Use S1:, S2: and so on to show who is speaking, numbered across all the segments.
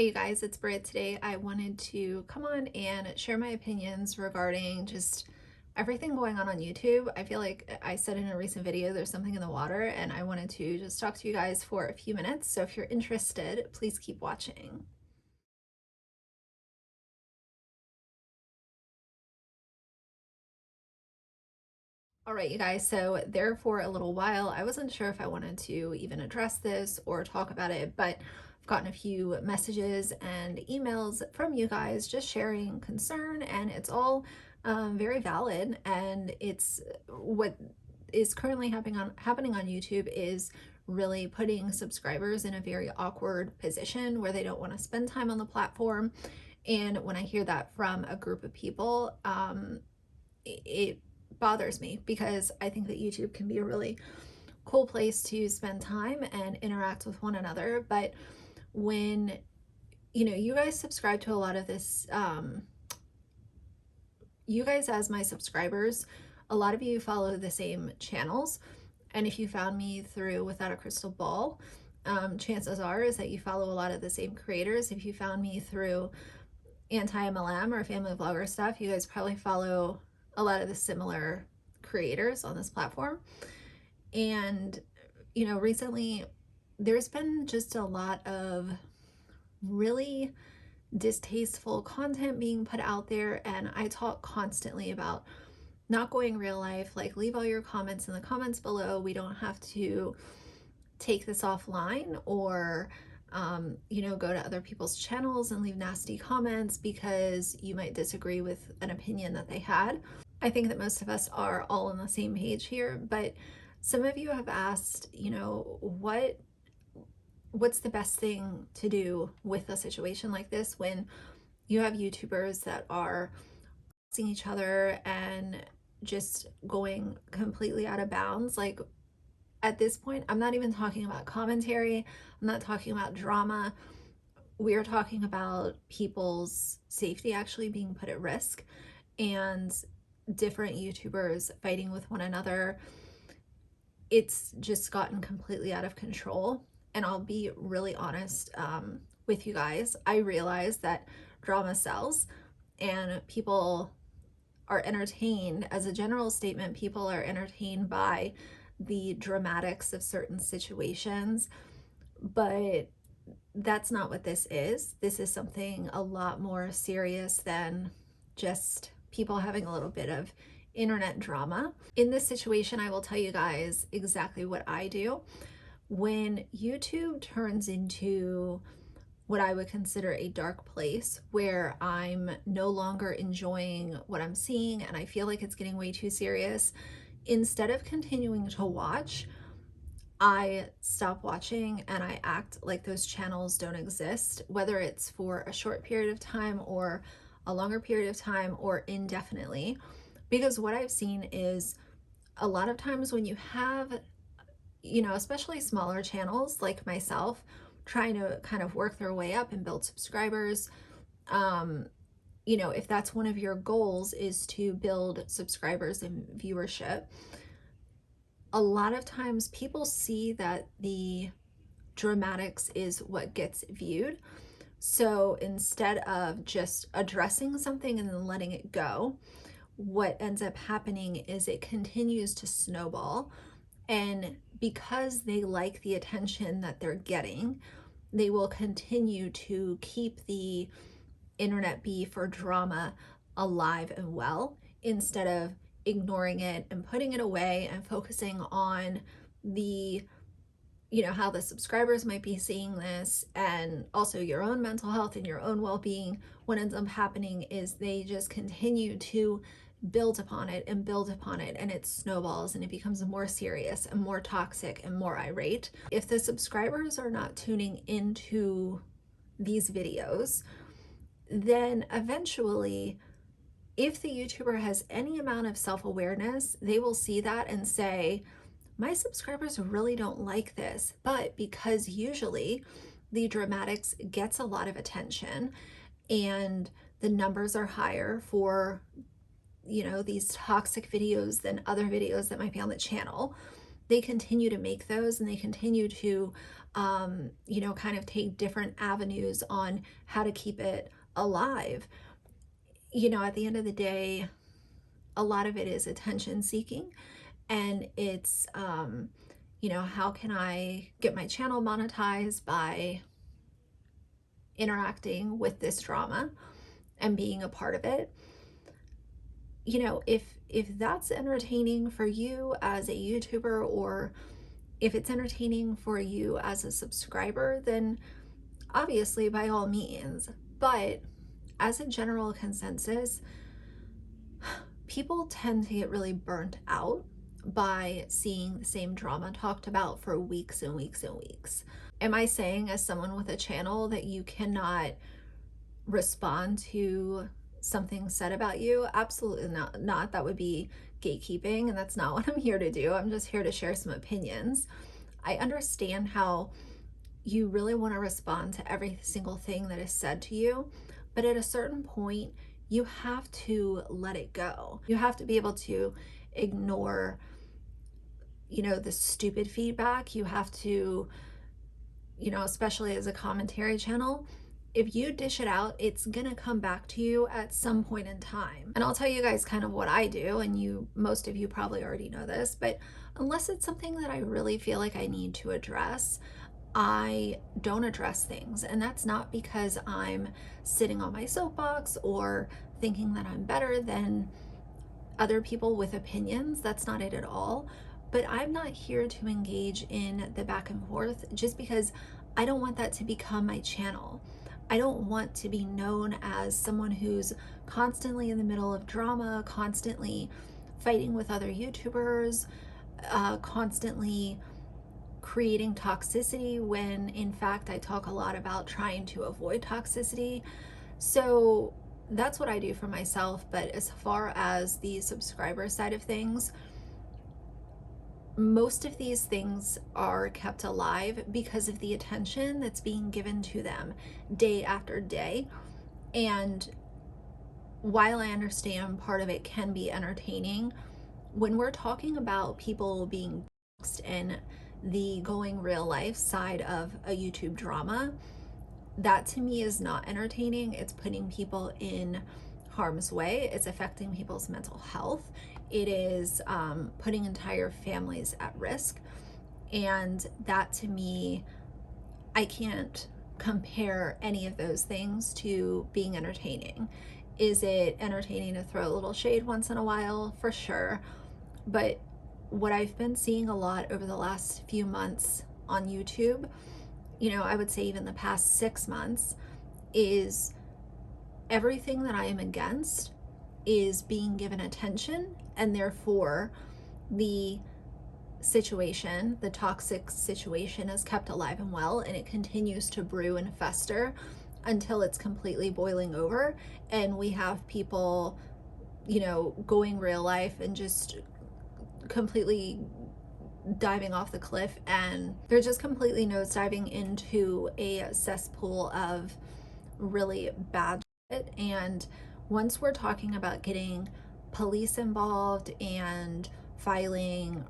S1: Hey you guys, it's Britt. Today I wanted to come on and share my opinions regarding just everything going on YouTube. I feel like I said in a recent video there's something in the water, and I wanted to just talk to you guys for a few minutes. So if you're interested, please keep watching. All right, you guys, so there for a little while, I wasn't sure if I wanted to even address this or talk about it, but I've gotten a few messages and emails from you guys just sharing concern, and it's all very valid. And it's what is currently happening on YouTube is really putting subscribers in a very awkward position where they don't want to spend time on the platform. And when I hear that from a group of people, it bothers me because I think that YouTube can be a really cool place to spend time and interact with one another. But when you guys subscribe to a lot of this, you guys as my subscribers, a lot of you follow the same channels. And if you found me through Without a Crystal Ball, chances are is that you follow a lot of the same creators. If you found me through anti-MLM or family vlogger stuff, you guys probably follow a lot of the similar creators on this platform. And recently there's been just a lot of really distasteful content being put out there, and I talk constantly about not going real life. Like, leave all your comments in the comments below. We don't have to take this offline or go to other people's channels and leave nasty comments because you might disagree with an opinion that they had. I think that most of us are all on the same page here, but some of you have asked, what's the best thing to do with a situation like this when you have YouTubers that are seeing each other and just going completely out of bounds. Like, at this point, I'm not even talking about commentary. I'm not talking about drama. We are talking about people's safety actually being put at risk, and different YouTubers fighting with one another. It's just gotten completely out of control. And I'll be really honest with you guys. I realize that drama sells, and people are entertained. As a general statement, people are entertained by the dramatics of certain situations, but that's not what this is. This is something a lot more serious than just people having a little bit of internet drama. In this situation, I will tell you guys exactly what I do. When YouTube turns into what I would consider a dark place, where I'm no longer enjoying what I'm seeing and I feel like it's getting way too serious, instead of continuing to watch, I stop watching and I act like those channels don't exist, whether it's for a short period of time or a longer period of time or indefinitely. Because what I've seen is a lot of times when you have, especially smaller channels like myself, trying to kind of work their way up and build subscribers, if that's one of your goals, is to build subscribers and viewership, a lot of times people see that the dramatics is what gets viewed. So instead of just addressing something and then letting it go, what ends up happening is it continues to snowball. And because they like the attention that they're getting, they will continue to keep the internet beef or drama alive and well, instead of ignoring it and putting it away and focusing on the how the subscribers might be seeing this, and also your own mental health and your own well-being. What ends up happening is they just continue to build upon it and build upon it, and it snowballs and it becomes more serious and more toxic and more irate. If the subscribers are not tuning into these videos, then eventually, if the YouTuber has any amount of self-awareness, they will see that and say, my subscribers really don't like this. But because usually the dramatics gets a lot of attention and the numbers are higher for these toxic videos than other videos that might be on the channel, they continue to make those, and they continue to, you know, kind of take different avenues on how to keep it alive. You know, at the end of the day, a lot of it is attention seeking, and it's, you know, how can I get my channel monetized by interacting with this drama and being a part of it. You know, if that's entertaining for you as a YouTuber, or if it's entertaining for you as a subscriber, then obviously by all means. But as a general consensus, people tend to get really burnt out by seeing the same drama talked about for weeks and weeks and weeks. Am I saying, as someone with a channel, that you cannot respond to something said about you? Absolutely not. That would be gatekeeping, and that's not what I'm here to do. I'm just here to share some opinions. I understand how you really want to respond to every single thing that is said to you, but at a certain point, you have to let it go. You have to be able to ignore, you know, the stupid feedback. You have to, you know, especially as a commentary channel, if you dish it out, it's gonna come back to you at some point in time. And I'll tell you guys kind of what I do, and most of you probably already know this, but unless it's something that I really feel like I need to address, I don't address things. And that's not because I'm sitting on my soapbox or thinking that I'm better than other people with opinions. That's not it at all. But I'm not here to engage in the back and forth, just because I don't want that to become my channel. I don't want to be known as someone who's constantly in the middle of drama, constantly fighting with other YouTubers, constantly creating toxicity, when in fact I talk a lot about trying to avoid toxicity. So that's what I do for myself. But as far as the subscriber side of things, most of these things are kept alive because of the attention that's being given to them day after day. And while I understand part of it can be entertaining, when we're talking about people being doxxed in the going real life side of a YouTube drama, that to me is not entertaining. It's putting people in harm's way. It's affecting people's mental health. It is putting entire families at risk. And that to me, I can't compare any of those things to being entertaining. Is it entertaining to throw a little shade once in a while? For sure. But what I've been seeing a lot over the last few months on YouTube, you know, I would say even the past 6 months, is everything that I am against is being given attention, and therefore the situation, the toxic situation, is kept alive and well, and it continues to brew and fester until it's completely boiling over, and we have people, you know, going real life and just completely diving off the cliff, and they're just completely nosediving into a cesspool of really bad shit. And once we're talking about getting police involved and filing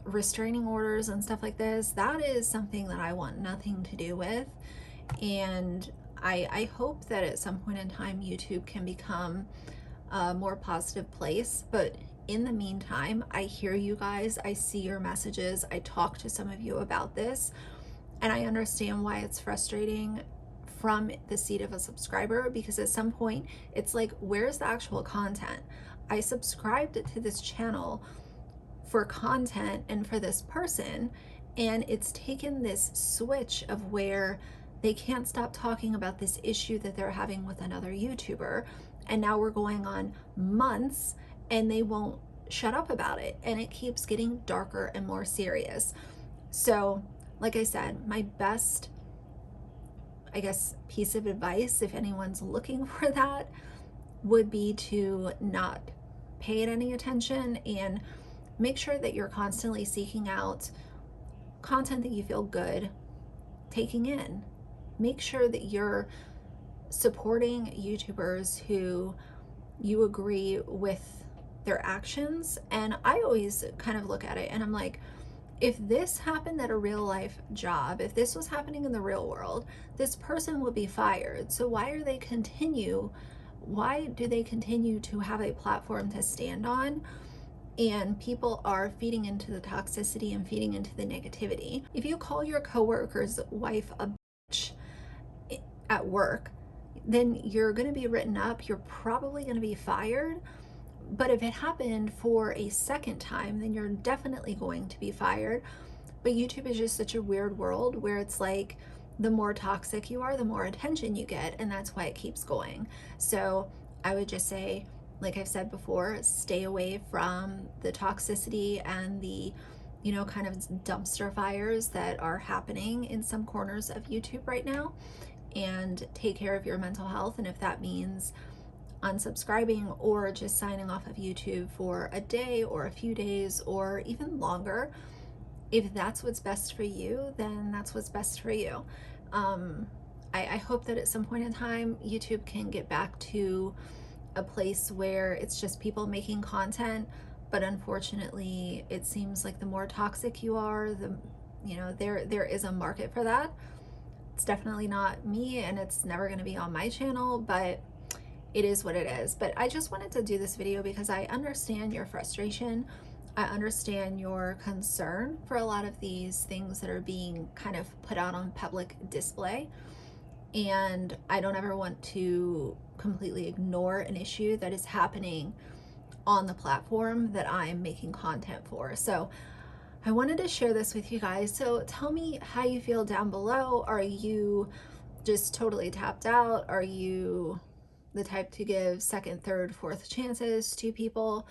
S1: restraining orders and stuff like this, that is something that I want nothing to do with. And I hope that at some point in time YouTube can become a more positive place. But in the meantime, I hear you guys, I see your messages, I talk to some of you about this, and I understand why it's frustrating from the seat of a subscriber, because at some point it's like, where's the actual content? I subscribed to this channel for content and for this person, and it's taken this switch of where they can't stop talking about this issue that they're having with another YouTuber, and now we're going on months and they won't shut up about it, and it keeps getting darker and more serious. So like I said, my best, I guess, piece of advice, if anyone's looking for that, would be to not pay it any attention, and make sure that you're constantly seeking out content that you feel good taking in. Make sure that you're supporting YouTubers who you agree with their actions. And I always kind of look at it and I'm like, If this happened at a real life job, if this was happening in the real world, this person would be fired. So why do they continue to have a platform to stand on? And people are feeding into the toxicity and feeding into the negativity. If you call your coworker's wife a bitch at work, then you're going to be written up. You're probably going to be fired. But if it happened for a second time, then you're definitely going to be fired. But YouTube is just such a weird world where it's like the more toxic you are, the more attention you get, and that's why it keeps going. So I would just say, like I've said before, stay away from the toxicity and the, kind of dumpster fires that are happening in some corners of YouTube right now, and take care of your mental health. And if that means unsubscribing or just signing off of YouTube for a day or a few days or even longer, if that's what's best for you, then that's what's best for you. I hope that at some point in time, YouTube can get back to a place where it's just people making content. But unfortunately, it seems like the more toxic you are, there is a market for that. It's definitely not me, and it's never going to be on my channel, but it is what it is. But I just wanted to do this video because I understand your frustration. I understand your concern for a lot of these things that are being kind of put out on public display. And I don't ever want to completely ignore an issue that is happening on the platform that I'm making content for. So I wanted to share this with you guys. So tell me how you feel down below. Are you just totally tapped out? Are you the type to give second, third, fourth chances to people?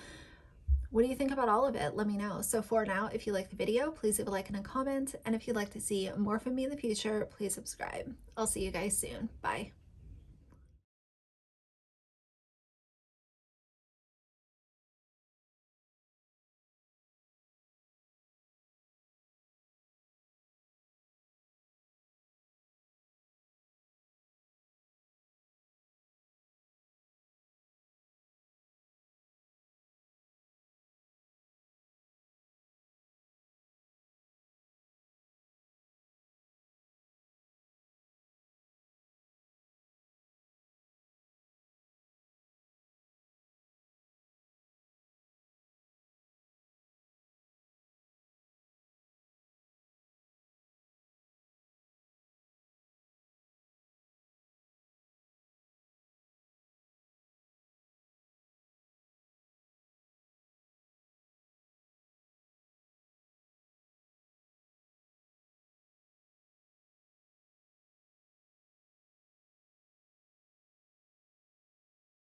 S1: What do you think about all of it? Let me know. So for now, if you like the video, please leave a like and a comment. And if you'd like to see more from me in the future, please subscribe. I'll see you guys soon. Bye.